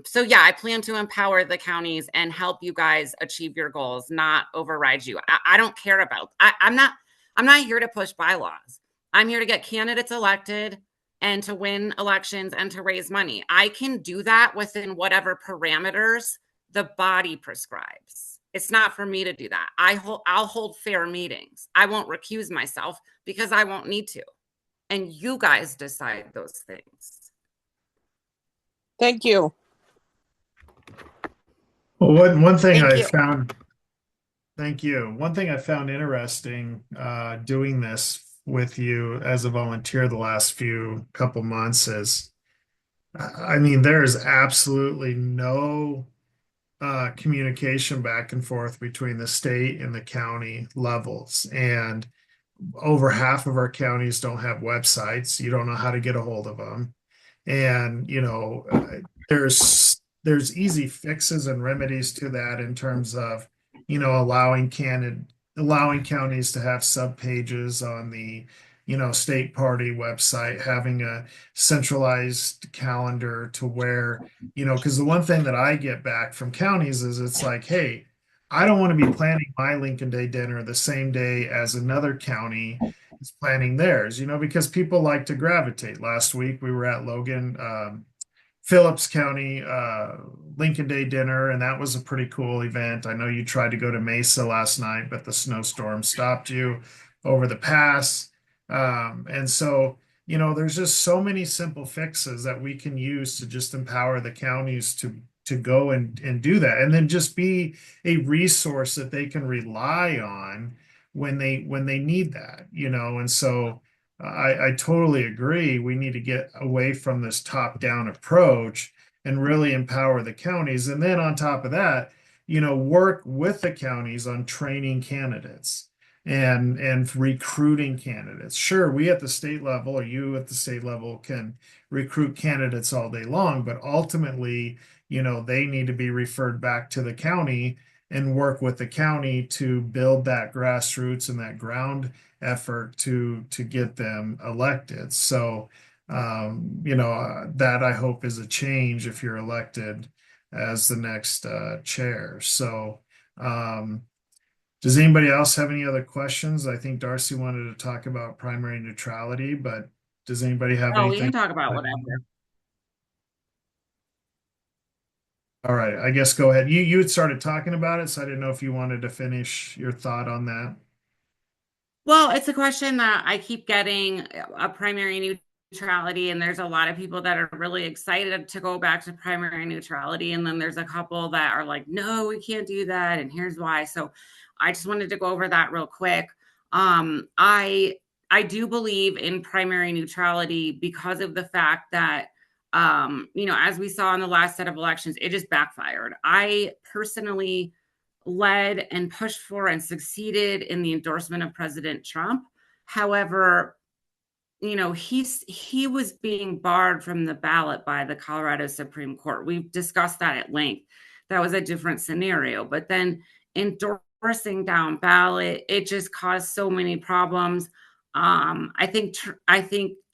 [SPEAKER 1] so yeah, I plan to empower the counties and help you guys achieve your goals, not override you. I don't care about. I'm not here to push bylaws. I'm here to get candidates elected and to win elections and to raise money. I can do that within whatever parameters the body prescribes. It's not for me to do that. I'll hold fair meetings. I won't recuse myself because I won't need to. And you guys decide those things.
[SPEAKER 3] Thank you.
[SPEAKER 2] Well, one thing
[SPEAKER 1] Thank
[SPEAKER 2] I
[SPEAKER 1] you.
[SPEAKER 2] found, thank you. One thing I found interesting doing this with you as a volunteer the last couple months is, I mean, there is absolutely no communication back and forth between the state and the county levels. And over half of our counties don't have websites. You don't know how to get a hold of them. And, there's easy fixes and remedies to that in terms of, allowing counties to have sub pages on the, state party website, having a centralized calendar to where, because the one thing that I get back from counties is it's like, hey, I don't want to be planning my Lincoln Day dinner the same day as another county is planning theirs, because people like to gravitate. Last week we were at Logan, Phillips County Lincoln Day dinner, and that was a pretty cool event. I know you tried to go to Mesa last night, but the snowstorm stopped you over the pass. And so, there's just so many simple fixes that we can use to just empower the counties to go and do that, and then just be a resource that they can rely on when they need that, and so I totally agree. We need to get away from this top-down approach and really empower the counties. And then on top of that, work with the counties on training candidates and recruiting candidates. Sure, we at the state level or you at the state level can recruit candidates all day long, but ultimately, they need to be referred back to the county and work with the county to build that grassroots and that ground effort to get them elected. So, that I hope is a change if you're elected as the next chair. So, does anybody else have any other questions? I think Darcy wanted to talk about primary neutrality, but does anybody have
[SPEAKER 1] Oh, we can
[SPEAKER 2] anything?
[SPEAKER 1] talk about whatever.
[SPEAKER 2] All right, I guess go ahead. You had started talking about it, so I didn't know if you wanted to finish your thought on that.
[SPEAKER 1] Well, it's a question that I keep getting, a primary neutrality, and there's a lot of people that are really excited to go back to primary neutrality, and then there's a couple that are like, no, we can't do that, and here's why. So I just wanted to go over that real quick. I do believe in primary neutrality because of the fact that as we saw in the last set of elections, it just backfired. I personally led and pushed for and succeeded in the endorsement of President Trump. However, he was being barred from the ballot by the Colorado Supreme Court. We've discussed that at length. That was a different scenario. But then endorsing down ballot, it just caused so many problems. I think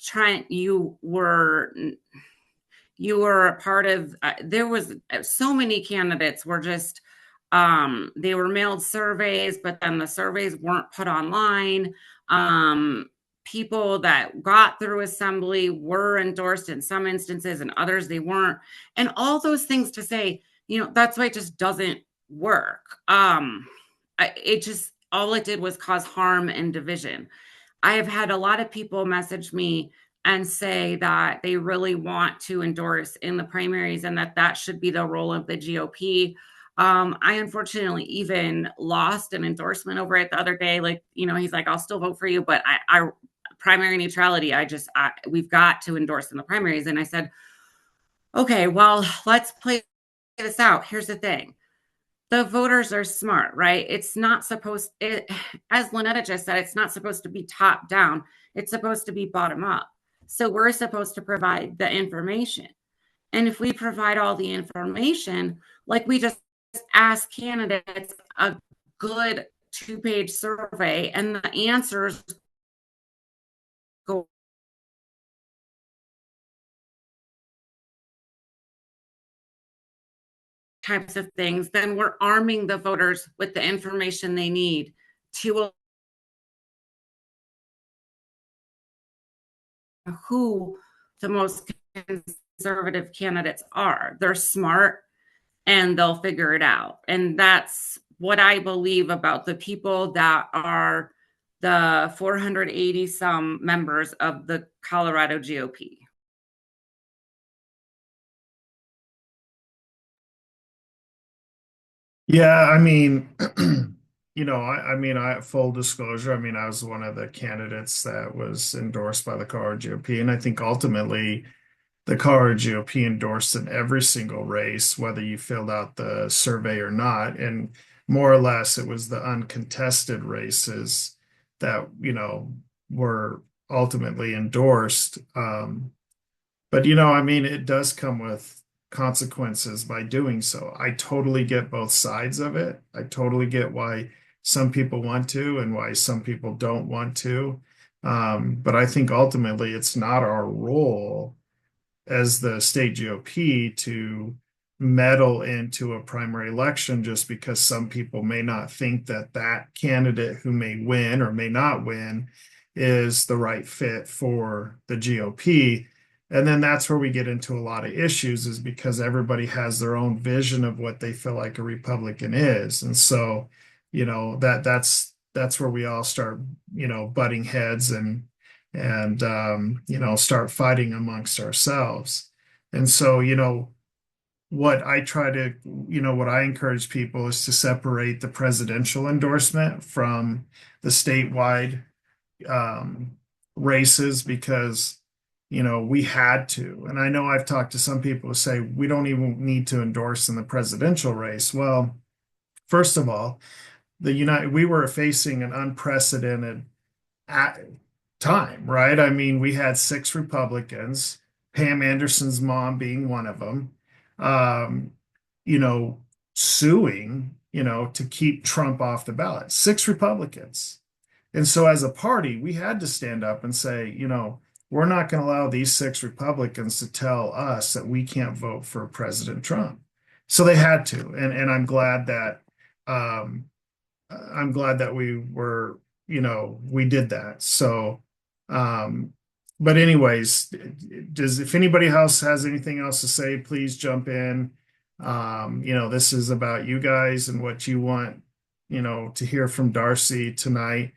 [SPEAKER 1] Trent, you were a part of. There was so many candidates were just. They were mailed surveys, but then the surveys weren't put online. people that got through assembly were endorsed in some instances, and others they weren't. And all those things to say, that's why it just doesn't work. It just, all it did was cause harm and division. I have had a lot of people message me and say that they really want to endorse in the primaries and that should be the role of the GOP. I unfortunately even lost an endorsement over it the other day. Like, he's like, I'll still vote for you, but I primary neutrality. We've got to endorse in the primaries. And I said, okay, well, let's play this out. Here's the thing. The voters are smart, right? It's not supposed, as Lynetta just said, it's not supposed to be top down. It's supposed to be bottom up. So we're supposed to provide the information. And if we provide all the information, like we just ask candidates a good 2-page survey and the answers go types of things, then we're arming the voters with the information they need to who the most conservative candidates are. They're smart and they'll figure it out. And that's what I believe about the people that are the 480 some members of the Colorado GOP.
[SPEAKER 2] Yeah, I mean, full disclosure, I was one of the candidates that was endorsed by the Colorado GOP, and I think ultimately the Colorado GOP endorsed in every single race, whether you filled out the survey or not, and more or less it was the uncontested races that, were ultimately endorsed. But it does come with consequences by doing so. I totally get both sides of it. I totally get why some people want to and why some people don't want to. But I think ultimately it's not our role as the state GOP to meddle into a primary election just because some people may not think that that candidate who may win or may not win is the right fit for the GOP. And then that's where we get into a lot of issues, is because everybody has their own vision of what they feel like a Republican is. And so, that's where we all start, butting heads and start fighting amongst ourselves. And so, what I encourage people is to separate the presidential endorsement from the statewide races, because we had to. And I know I've talked to some people who say we don't even need to endorse in the presidential race. Well, first of all, we were facing an unprecedented time, right? We had 6 Republicans, Pam Anderson's mom being one of them, um, suing, to keep Trump off the ballot. 6 Republicans. And so as a party, we had to stand up and say, we're not going to allow these 6 Republicans to tell us that we can't vote for President Trump. So they had to. And I'm glad that we were, we did that. So, but anyways, if anybody else has anything else to say, please jump in. This is about you guys and what you want, to hear from Darcy tonight.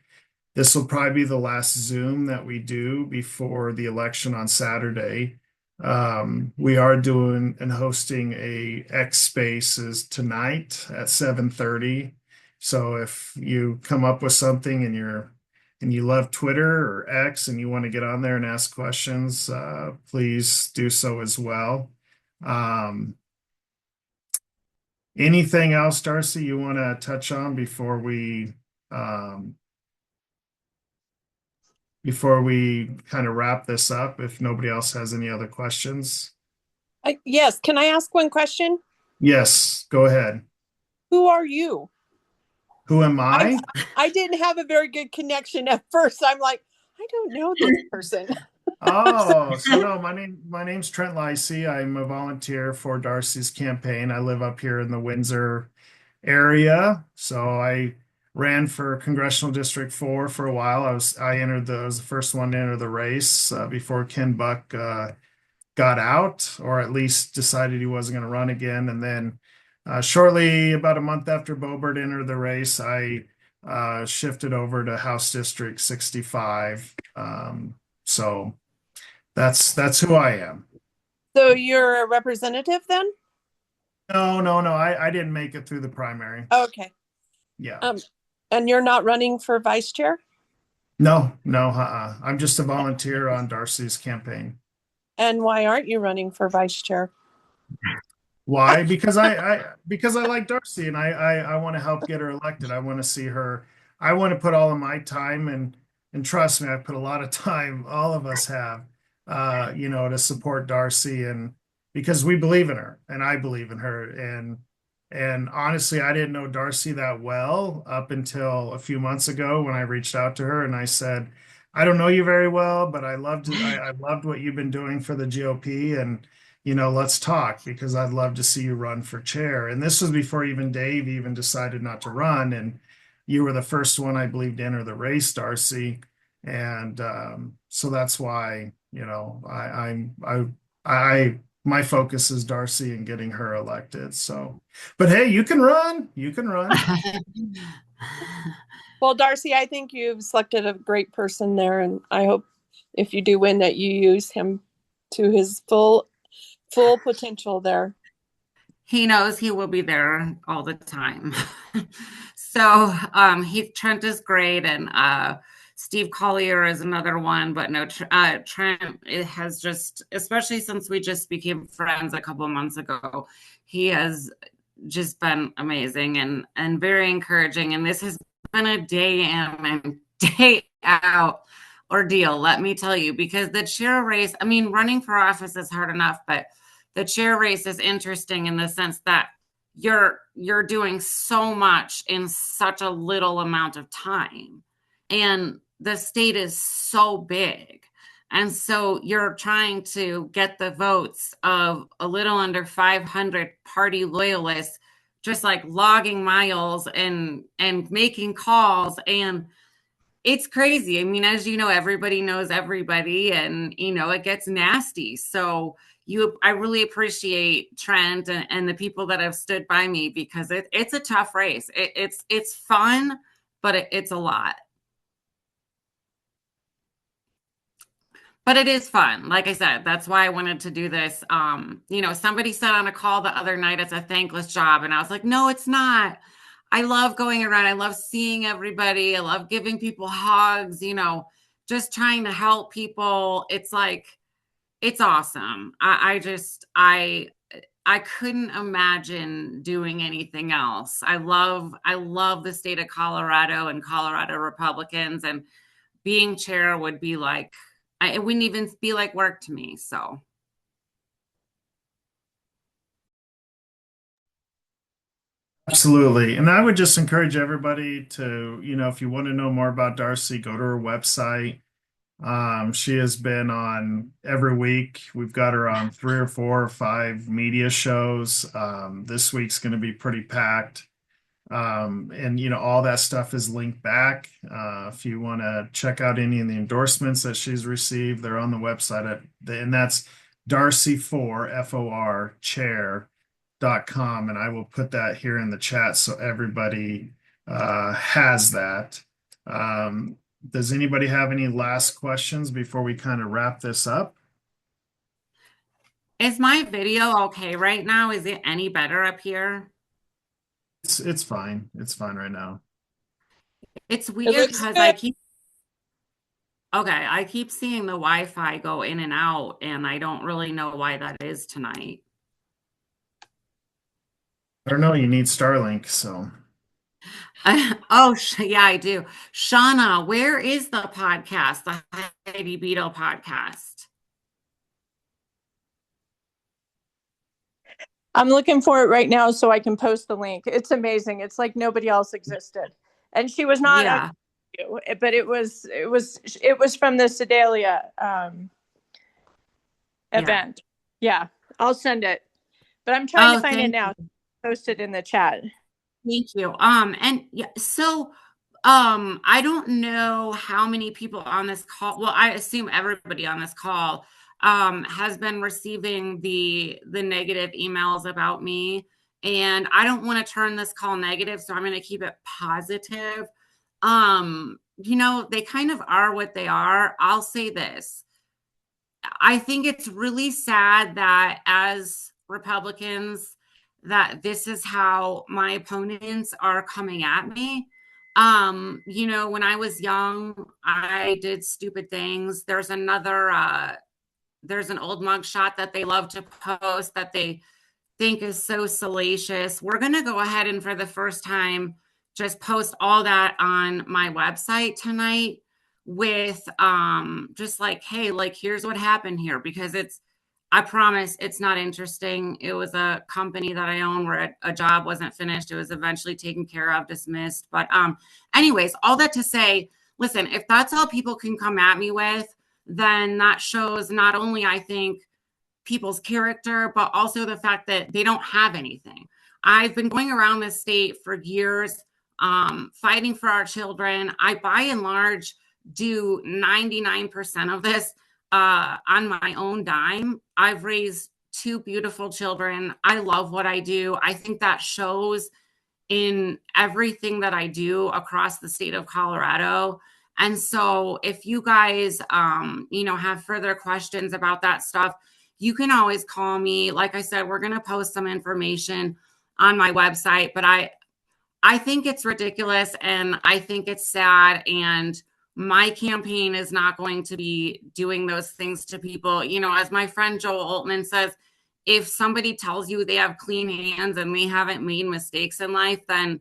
[SPEAKER 2] This will probably be the last Zoom that we do before the election on Saturday. We are doing and hosting a X Spaces tonight at 7:30. So if you come up with something and you love Twitter or X and you want to get on there and ask questions, please do so as well. Anything else, Darcy, you want to touch on before we kind of wrap this up, if nobody else has any other questions?
[SPEAKER 3] Yes. Can I ask one question?
[SPEAKER 2] Yes, go ahead.
[SPEAKER 3] Who are you?
[SPEAKER 2] Who am I?
[SPEAKER 3] I didn't have a very good connection at first. I'm like, I don't know this person.
[SPEAKER 2] Oh, so no, my name's Trent Lacey. I'm a volunteer for Darcy's campaign. I live up here in the Windsor area. So ran for Congressional District 4 for a while. I was the first one to enter the race before Ken Buck got out, or at least decided he wasn't going to run again. And then shortly, about a month after Boebert entered the race, I shifted over to House District 65. So that's who I am.
[SPEAKER 3] So you're a representative then?
[SPEAKER 2] No. I didn't make it through the primary.
[SPEAKER 3] Okay.
[SPEAKER 2] Yeah.
[SPEAKER 3] And you're not running for vice chair?
[SPEAKER 2] No. I'm just a volunteer on Darcy's campaign.
[SPEAKER 3] And why aren't you running for vice chair?
[SPEAKER 2] Why? Because because I like Darcy and I want to help get her elected. I want to see her. I want to put all of my time and trust me, I put a lot of time, all of us have, to support Darcy, and because we believe in her and I believe in her. And honestly, I didn't know Darcy that well up until a few months ago when I reached out to her and I said, I don't know you very well, but I loved what you've been doing for the GOP, and let's talk because I'd love to see you run for chair. And this was before even Dave even decided not to run. And you were the first one, I believe, to enter the race, Darcy. And so that's why, my focus is Darcy and getting her elected. So, but hey, you can run. You can run.
[SPEAKER 3] Well, Darcy, I think you've selected a great person there, and I hope if you do win that you use him to his full potential there.
[SPEAKER 1] He knows he will be there all the time. So Trent is great, and Steve Collier is another one, but no, Trent, it has just, especially since we just became friends a couple of months ago, he has just been amazing and very encouraging. And this has been a day in and day out ordeal, let me tell you, because the chair race, I mean, running for office is hard enough, but the chair race is interesting in the sense that you're doing so much in such a little amount of time, and the state is so big, and so you're trying to get the votes of a little under 500 party loyalists, just like logging miles and making calls, and it's crazy. I mean, as you know, everybody knows everybody, and it gets nasty. So I really appreciate Trent and the people that have stood by me, because it's a tough race. It's fun, but it's a lot. But it is fun. Like I said, that's why I wanted to do this. Somebody said on a call the other night, it's a thankless job. And I was like, no, it's not. I love going around. I love seeing everybody. I love giving people hugs, just trying to help people. It's like, it's awesome. I couldn't imagine doing anything else. I love the state of Colorado and Colorado Republicans, and being chair would be like, it wouldn't even be like work to me. So.
[SPEAKER 2] Absolutely. And I would just encourage everybody to, if you want to know more about Darcy, go to her website. She has been on every week. We've got her on 3 or 4 or 5 media shows. This week's going to be pretty packed. And all that stuff is linked back. If you want to check out any of the endorsements that she's received, they're on the website and that's Darcy4 FOR chair.com, and I will put that here in the chat so everybody has that. Does anybody have any last questions before we kind of wrap this up?
[SPEAKER 1] Is my video okay right now? Is it any better up here?
[SPEAKER 2] It's fine. It's fine right now.
[SPEAKER 1] It's weird because I keep seeing the Wi-Fi go in and out, and I don't really know why that is tonight.
[SPEAKER 2] I don't know. You need Starlink, so.
[SPEAKER 1] Yeah, I do. Shauna, where is the podcast, the Heidi Beetle podcast?
[SPEAKER 3] I'm looking for it right now so I can post the link. It's amazing. It's like nobody else existed. And she was not on you, but it was from the Sedalia event. Yeah, I'll send it. But I'm trying to find it now. Post it in the chat.
[SPEAKER 1] Thank you. And yeah, so I don't know how many people on this call. Well, I assume everybody on this call has been receiving the negative emails about me, and I don't want to turn this call negative, so I'm going to keep it positive. They kind of are what they are. I'll say this. I think it's really sad that as Republicans, that this is how my opponents are coming at me. When I was young, I did stupid things. There's an old mugshot that they love to post that they think is so salacious. We're going to go ahead and for the first time just post all that on my website tonight with just like, hey, like here's what happened here, because I promise it's not interesting. It was a company that I own where a job wasn't finished. It was eventually taken care of, dismissed. But anyways, all that to say, listen, if that's all people can come at me with, then that shows not only, I think, people's character, but also the fact that they don't have anything. I've been going around this state for years, fighting for our children. I, by and large, do 99% of this on my own dime. I've raised two beautiful children. I love what I do. I think that shows in everything that I do across the state of Colorado. And so if you guys, have further questions about that stuff, you can always call me. Like I said, we're going to post some information on my website, but I think it's ridiculous and I think it's sad. And my campaign is not going to be doing those things to people. As my friend Joel Altman says, if somebody tells you they have clean hands and they haven't made mistakes in life, then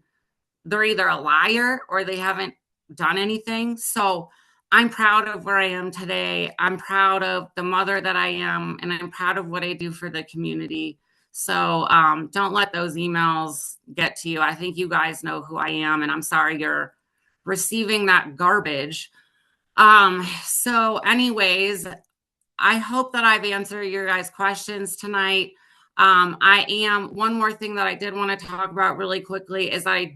[SPEAKER 1] they're either a liar or they haven't done anything. So I'm proud of where I am today. I'm proud of the mother that I am, and I'm proud of what I do for the community. So don't let those emails get to you. I think you guys know who I am, and I'm sorry you're receiving that garbage. So anyways, I hope that I've answered your guys' questions tonight. One more thing that I did want to talk about really quickly is I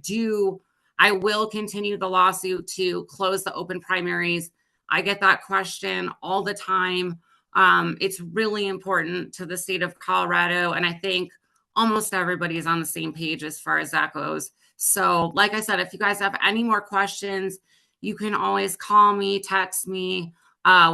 [SPEAKER 1] will continue the lawsuit to close the open primaries. I get that question all the time. It's really important to the state of Colorado, and I think almost everybody is on the same page as far as that goes. So, like I said, if you guys have any more questions, you can always call me, text me.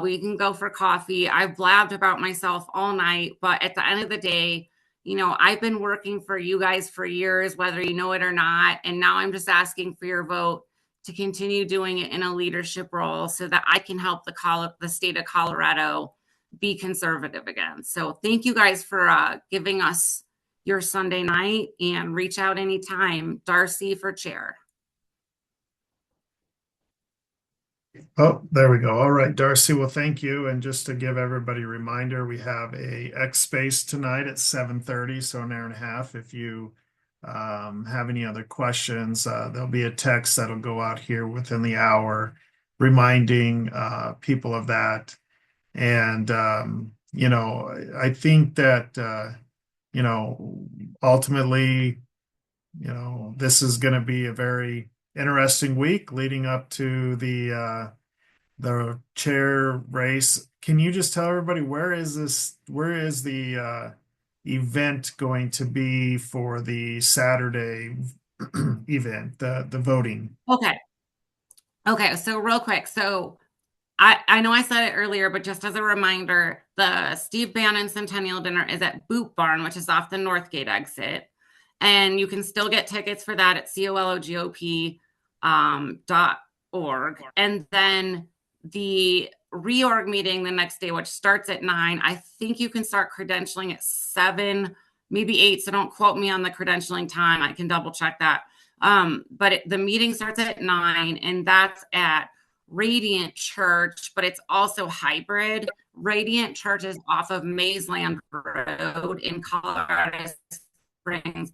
[SPEAKER 1] We can go for coffee. I've blabbed about myself all night, but at the end of the day, I've been working for you guys for years, whether you know it or not. And now I'm just asking for your vote to continue doing it in a leadership role so that I can help the state of Colorado be conservative again. So thank you guys for giving us your Sunday night, and reach out anytime. Darcy for chair.
[SPEAKER 2] Oh, there we go. All right, Darcy. Well, thank you. And just to give everybody a reminder, we have a X Space tonight at 7:30, so an hour and a half. If you have any other questions, there'll be a text that'll go out here within the hour, reminding people of that. And I think that ultimately, this is going to be a very interesting week leading up to the chair race. Can you just tell everybody where is the event going to be for the Saturday event, the voting?
[SPEAKER 1] Okay. So real quick. So I know I said it earlier, but just as a reminder, the Steve Bannon Centennial Dinner is at Boot Barn, which is off the Northgate exit. And you can still get tickets for that at cologop.org. And then the reorg meeting the next day, which starts at 9, I think you can start credentialing at 7, maybe 8. So don't quote me on the credentialing time. I can double check that. But the meeting starts at 9, and that's at Radiant Church, but it's also hybrid. Radiant Church is off of Maysland Road in Colorado Springs.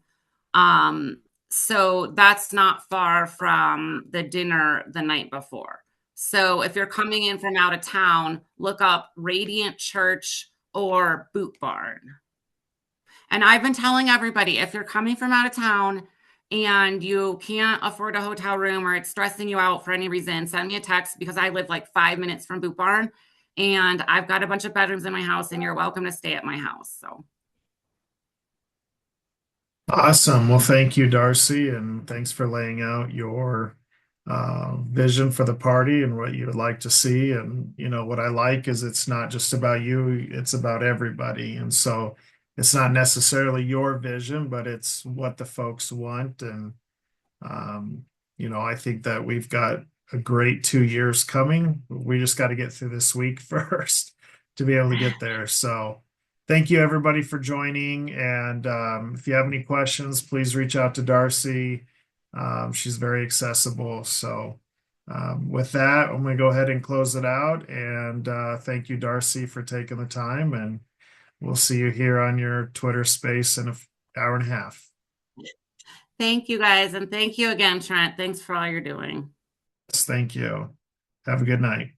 [SPEAKER 1] So that's not far from the dinner the night before. So if you're coming in from out of town, look up Radiant Church or Boot Barn. And I've been telling everybody, if you're coming from out of town, and you can't afford a hotel room or it's stressing you out for any reason, send me a text because I live like 5 minutes from Boot Barn and I've got a bunch of bedrooms in my house and you're welcome to stay at my house. So
[SPEAKER 2] Awesome. Well, thank you, Darcy, and thanks for laying out your vision for the party and what you would like to see. And, you know, what I like is it's not just about you, it's about everybody. And so it's not necessarily your vision, but it's what the folks want. And, um, you know, I think that we've got a great 2 years coming. We just got to get through this week first to be able to get there. So, thank you everybody for joining. And if you have any questions, please reach out to Darcy. She's very accessible. So with that, I'm going to go ahead and close it out. And thank you, Darcy, for taking the time. And we'll see you here on your Twitter space in an hour and a half.
[SPEAKER 1] thank you guys. And thank you again, Trent. Thanks for all you're doing.
[SPEAKER 2] Thank you. Have a good night.